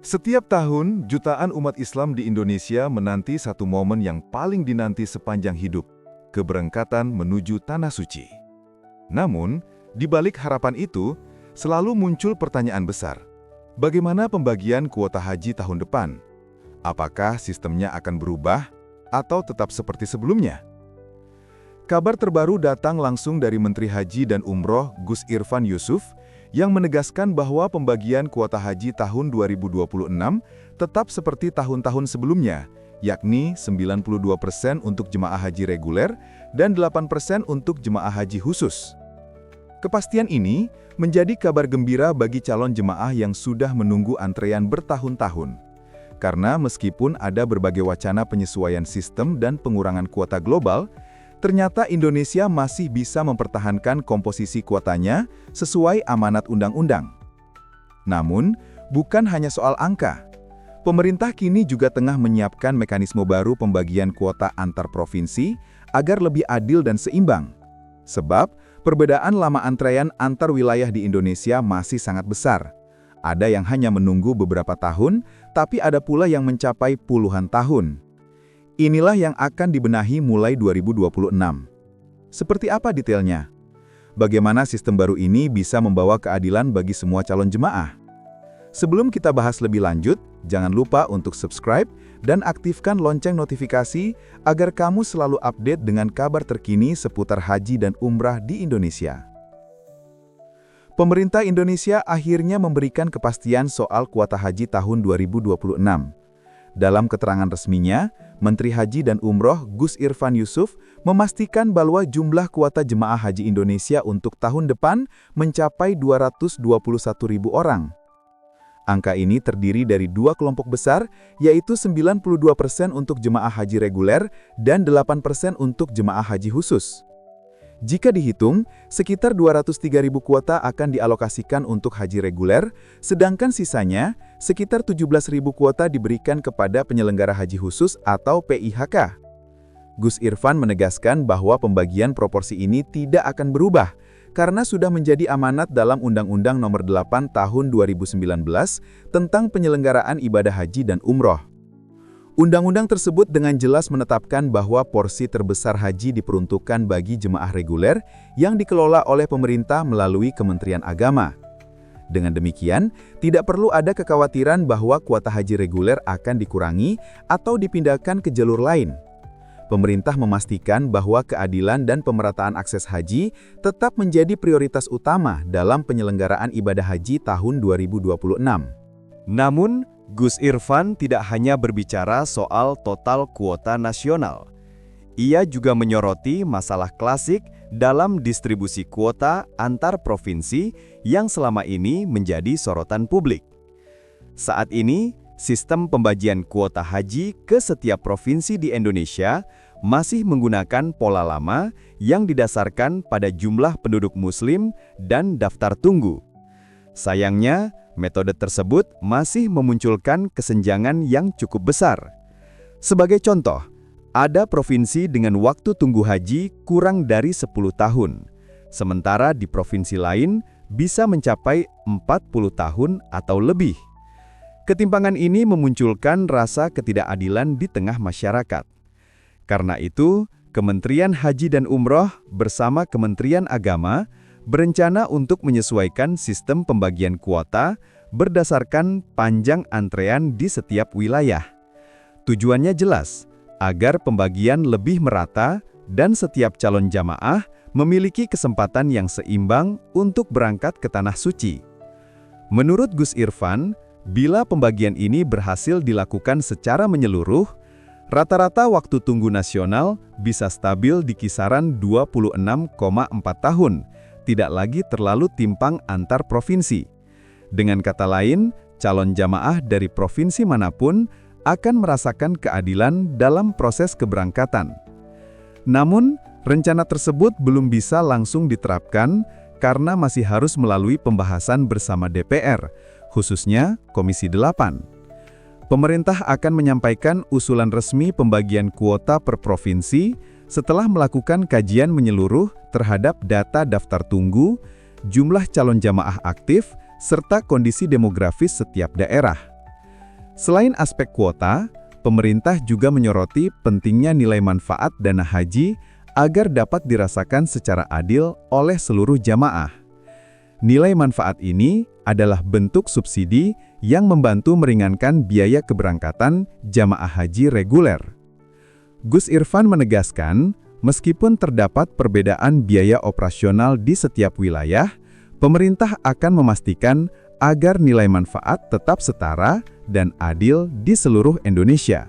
Setiap tahun, jutaan umat Islam di Indonesia menanti satu momen yang paling dinanti sepanjang hidup, keberangkatan menuju Tanah Suci. Namun, di balik harapan itu, selalu muncul pertanyaan besar. Bagaimana pembagian kuota haji tahun depan? Apakah sistemnya akan berubah atau tetap seperti sebelumnya? Kabar terbaru datang langsung dari Menteri Haji dan Umroh Gus Irfan Yusuf yang menegaskan bahwa pembagian kuota haji tahun 2026 tetap seperti tahun-tahun sebelumnya, yakni 92% untuk jemaah haji reguler dan 8% untuk jemaah haji khusus. Kepastian ini menjadi kabar gembira bagi calon jemaah yang sudah menunggu antrean bertahun-tahun. Karena meskipun ada berbagai wacana penyesuaian sistem dan pengurangan kuota global, ternyata Indonesia masih bisa mempertahankan komposisi kuotanya sesuai amanat undang-undang. Namun, bukan hanya soal angka. Pemerintah kini juga tengah menyiapkan mekanisme baru pembagian kuota antar provinsi agar lebih adil dan seimbang. Sebab, perbedaan lama antrean antar wilayah di Indonesia masih sangat besar. Ada yang hanya menunggu beberapa tahun, tapi ada pula yang mencapai puluhan tahun. Inilah yang akan dibenahi mulai 2026. Seperti apa detailnya? Bagaimana sistem baru ini bisa membawa keadilan bagi semua calon jemaah? Sebelum kita bahas lebih lanjut, jangan lupa untuk subscribe dan aktifkan lonceng notifikasi agar kamu selalu update dengan kabar terkini seputar haji dan umrah di Indonesia. Pemerintah Indonesia akhirnya memberikan kepastian soal kuota haji tahun 2026. Dalam keterangan resminya, Menteri Haji dan Umroh Gus Irfan Yusuf memastikan bahwa jumlah kuota jemaah haji Indonesia untuk tahun depan mencapai 221.000 orang. Angka ini terdiri dari dua kelompok besar, yaitu 92% untuk jemaah haji reguler dan 8% untuk jemaah haji khusus. Jika dihitung, sekitar 203.000 kuota akan dialokasikan untuk haji reguler, sedangkan sisanya, sekitar 17.000 kuota diberikan kepada penyelenggara haji khusus atau PIHK. Gus Irfan menegaskan bahwa pembagian proporsi ini tidak akan berubah, karena sudah menjadi amanat dalam Undang-Undang Nomor 8 Tahun 2019 tentang penyelenggaraan ibadah haji dan umroh. Undang-undang tersebut dengan jelas menetapkan bahwa porsi terbesar haji diperuntukkan bagi jemaah reguler yang dikelola oleh pemerintah melalui Kementerian Agama. Dengan demikian, tidak perlu ada kekhawatiran bahwa kuota haji reguler akan dikurangi atau dipindahkan ke jalur lain. Pemerintah memastikan bahwa keadilan dan pemerataan akses haji tetap menjadi prioritas utama dalam penyelenggaraan ibadah haji tahun 2026. Namun, Gus Irfan tidak hanya berbicara soal total kuota nasional. Ia juga menyoroti masalah klasik dalam distribusi kuota antar provinsi yang selama ini menjadi sorotan publik. Saat ini, sistem pembagian kuota haji ke setiap provinsi di Indonesia masih menggunakan pola lama yang didasarkan pada jumlah penduduk Muslim dan daftar tunggu. Sayangnya, metode tersebut masih memunculkan kesenjangan yang cukup besar. Sebagai contoh, ada provinsi dengan waktu tunggu haji kurang dari 10 tahun, sementara di provinsi lain bisa mencapai 40 tahun atau lebih. Ketimpangan ini memunculkan rasa ketidakadilan di tengah masyarakat. Karena itu, Kementerian Haji dan Umroh bersama Kementerian Agama berencana untuk menyesuaikan sistem pembagian kuota berdasarkan panjang antrean di setiap wilayah. Tujuannya jelas, agar pembagian lebih merata dan setiap calon jamaah memiliki kesempatan yang seimbang untuk berangkat ke Tanah Suci. Menurut Gus Irfan, bila pembagian ini berhasil dilakukan secara menyeluruh, rata-rata waktu tunggu nasional bisa stabil di kisaran 26,4 tahun, tidak lagi terlalu timpang antar provinsi. Dengan kata lain, calon jamaah dari provinsi manapun akan merasakan keadilan dalam proses keberangkatan. Namun, rencana tersebut belum bisa langsung diterapkan karena masih harus melalui pembahasan bersama DPR, khususnya Komisi 8. Pemerintah akan menyampaikan usulan resmi pembagian kuota per provinsi setelah melakukan kajian menyeluruh terhadap data daftar tunggu, jumlah calon jamaah aktif, serta kondisi demografis setiap daerah. Selain aspek kuota, pemerintah juga menyoroti pentingnya nilai manfaat dana haji agar dapat dirasakan secara adil oleh seluruh jamaah. Nilai manfaat ini adalah bentuk subsidi yang membantu meringankan biaya keberangkatan jamaah haji reguler. Gus Irfan menegaskan, meskipun terdapat perbedaan biaya operasional di setiap wilayah, pemerintah akan memastikan agar nilai manfaat tetap setara dan adil di seluruh Indonesia.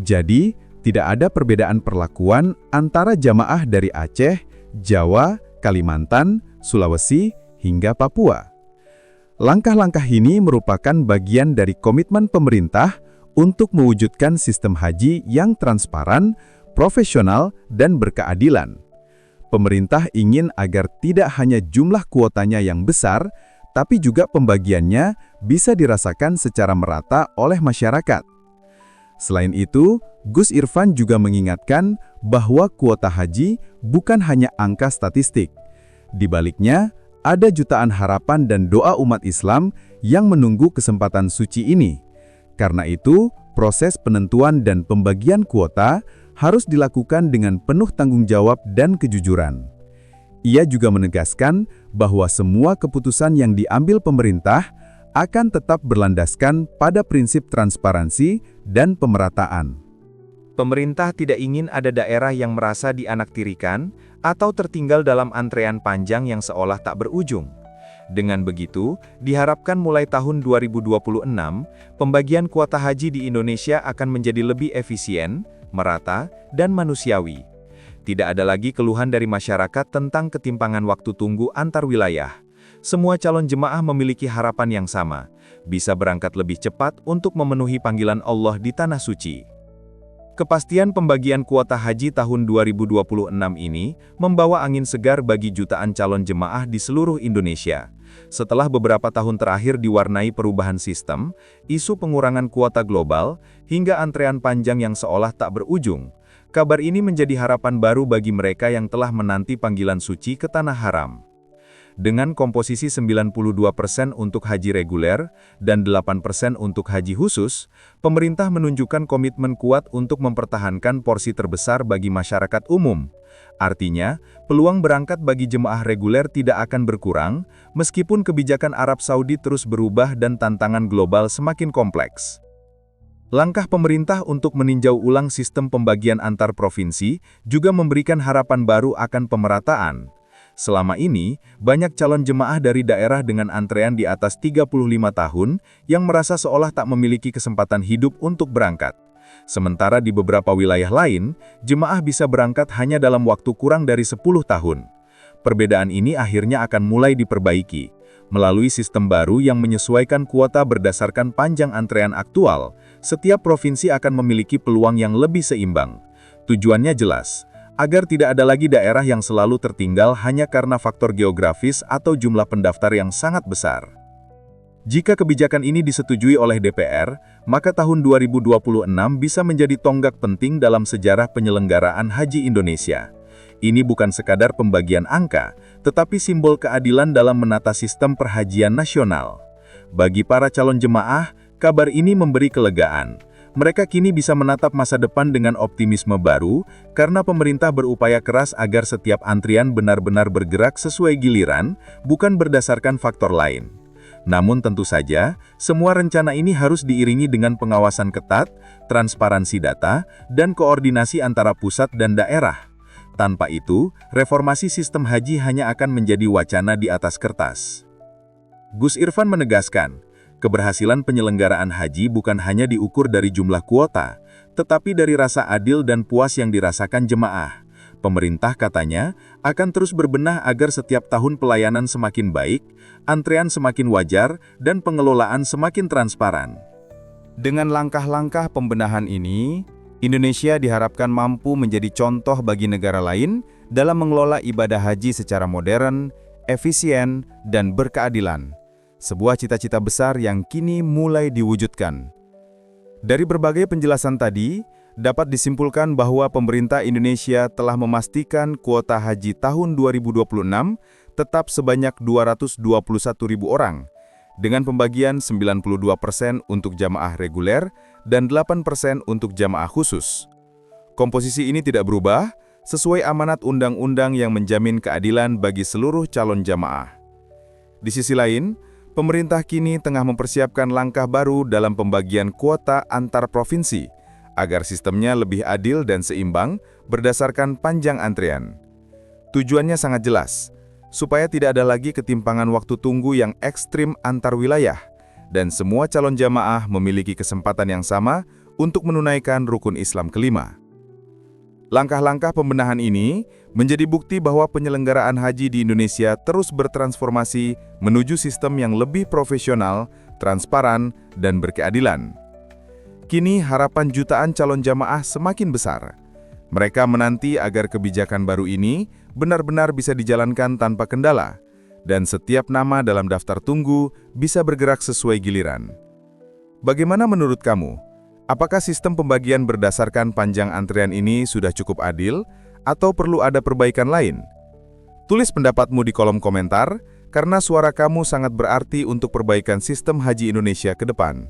Jadi, tidak ada perbedaan perlakuan antara jamaah dari Aceh, Jawa, Kalimantan, Sulawesi, hingga Papua. Langkah-langkah ini merupakan bagian dari komitmen pemerintah untuk mewujudkan sistem haji yang transparan, profesional, dan berkeadilan. Pemerintah ingin agar tidak hanya jumlah kuotanya yang besar, tapi juga pembagiannya bisa dirasakan secara merata oleh masyarakat. Selain itu, Gus Irfan juga mengingatkan bahwa kuota haji bukan hanya angka statistik. Di baliknya, ada jutaan harapan dan doa umat Islam yang menunggu kesempatan suci ini. Karena itu, proses penentuan dan pembagian kuota harus dilakukan dengan penuh tanggung jawab dan kejujuran. Ia juga menegaskan bahwa semua keputusan yang diambil pemerintah akan tetap berlandaskan pada prinsip transparansi dan pemerataan. Pemerintah tidak ingin ada daerah yang merasa dianaktirikan atau tertinggal dalam antrean panjang yang seolah tak berujung. Dengan begitu, diharapkan mulai tahun 2026, pembagian kuota haji di Indonesia akan menjadi lebih efisien, merata, dan manusiawi. Tidak ada lagi keluhan dari masyarakat tentang ketimpangan waktu tunggu antar wilayah. Semua calon jemaah memiliki harapan yang sama, bisa berangkat lebih cepat untuk memenuhi panggilan Allah di Tanah Suci. Kepastian pembagian kuota haji tahun 2026 ini membawa angin segar bagi jutaan calon jemaah di seluruh Indonesia. Setelah beberapa tahun terakhir diwarnai perubahan sistem, isu pengurangan kuota global, hingga antrean panjang yang seolah tak berujung, kabar ini menjadi harapan baru bagi mereka yang telah menanti panggilan suci ke Tanah Haram. Dengan komposisi 92% untuk haji reguler dan 8% untuk haji khusus, pemerintah menunjukkan komitmen kuat untuk mempertahankan porsi terbesar bagi masyarakat umum. Artinya, peluang berangkat bagi jemaah reguler tidak akan berkurang, meskipun kebijakan Arab Saudi terus berubah dan tantangan global semakin kompleks. Langkah pemerintah untuk meninjau ulang sistem pembagian antar provinsi juga memberikan harapan baru akan pemerataan. Selama ini, banyak calon jemaah dari daerah dengan antrean di atas 35 tahun yang merasa seolah tak memiliki kesempatan hidup untuk berangkat. Sementara di beberapa wilayah lain, jemaah bisa berangkat hanya dalam waktu kurang dari 10 tahun. Perbedaan ini akhirnya akan mulai diperbaiki. Melalui sistem baru yang menyesuaikan kuota berdasarkan panjang antrean aktual, setiap provinsi akan memiliki peluang yang lebih seimbang. Tujuannya jelas, agar tidak ada lagi daerah yang selalu tertinggal hanya karena faktor geografis atau jumlah pendaftar yang sangat besar. Jika kebijakan ini disetujui oleh DPR, maka tahun 2026 bisa menjadi tonggak penting dalam sejarah penyelenggaraan haji Indonesia. Ini bukan sekadar pembagian angka, tetapi simbol keadilan dalam menata sistem perhajian nasional. Bagi para calon jemaah, kabar ini memberi kelegaan. Mereka kini bisa menatap masa depan dengan optimisme baru, karena pemerintah berupaya keras agar setiap antrian benar-benar bergerak sesuai giliran, bukan berdasarkan faktor lain. Namun tentu saja, semua rencana ini harus diiringi dengan pengawasan ketat, transparansi data, dan koordinasi antara pusat dan daerah. Tanpa itu, reformasi sistem haji hanya akan menjadi wacana di atas kertas. Gus Irfan menegaskan, keberhasilan penyelenggaraan haji bukan hanya diukur dari jumlah kuota, tetapi dari rasa adil dan puas yang dirasakan jemaah. Pemerintah katanya akan terus berbenah agar setiap tahun pelayanan semakin baik, antrean semakin wajar, dan pengelolaan semakin transparan. Dengan langkah-langkah pembenahan ini, Indonesia diharapkan mampu menjadi contoh bagi negara lain dalam mengelola ibadah haji secara modern, efisien, dan berkeadilan. Sebuah cita-cita besar yang kini mulai diwujudkan. Dari berbagai penjelasan tadi, dapat disimpulkan bahwa pemerintah Indonesia telah memastikan kuota haji tahun 2026 tetap sebanyak 221.000 orang, dengan pembagian 92% untuk jamaah reguler dan 8% untuk jamaah khusus. Komposisi ini tidak berubah, sesuai amanat undang-undang yang menjamin keadilan bagi seluruh calon jamaah. Di sisi lain, pemerintah kini tengah mempersiapkan langkah baru dalam pembagian kuota antar provinsi, agar sistemnya lebih adil dan seimbang berdasarkan panjang antrean. Tujuannya sangat jelas, supaya tidak ada lagi ketimpangan waktu tunggu yang ekstrim antar wilayah, dan semua calon jamaah memiliki kesempatan yang sama untuk menunaikan rukun Islam kelima. Langkah-langkah pembenahan ini menjadi bukti bahwa penyelenggaraan haji di Indonesia terus bertransformasi menuju sistem yang lebih profesional, transparan, dan berkeadilan. Kini harapan jutaan calon jamaah semakin besar. Mereka menanti agar kebijakan baru ini benar-benar bisa dijalankan tanpa kendala, dan setiap nama dalam daftar tunggu bisa bergerak sesuai giliran. Bagaimana menurut kamu? Apakah sistem pembagian berdasarkan panjang antrean ini sudah cukup adil, atau perlu ada perbaikan lain? Tulis pendapatmu di kolom komentar, karena suara kamu sangat berarti untuk perbaikan sistem haji Indonesia ke depan.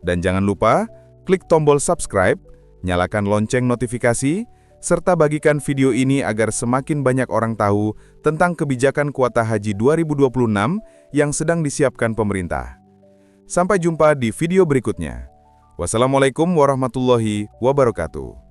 Dan jangan lupa, klik tombol subscribe, nyalakan lonceng notifikasi, serta bagikan video ini agar semakin banyak orang tahu tentang kebijakan kuota haji 2026 yang sedang disiapkan pemerintah. Sampai jumpa di video berikutnya. Wassalamualaikum warahmatullahi wabarakatuh.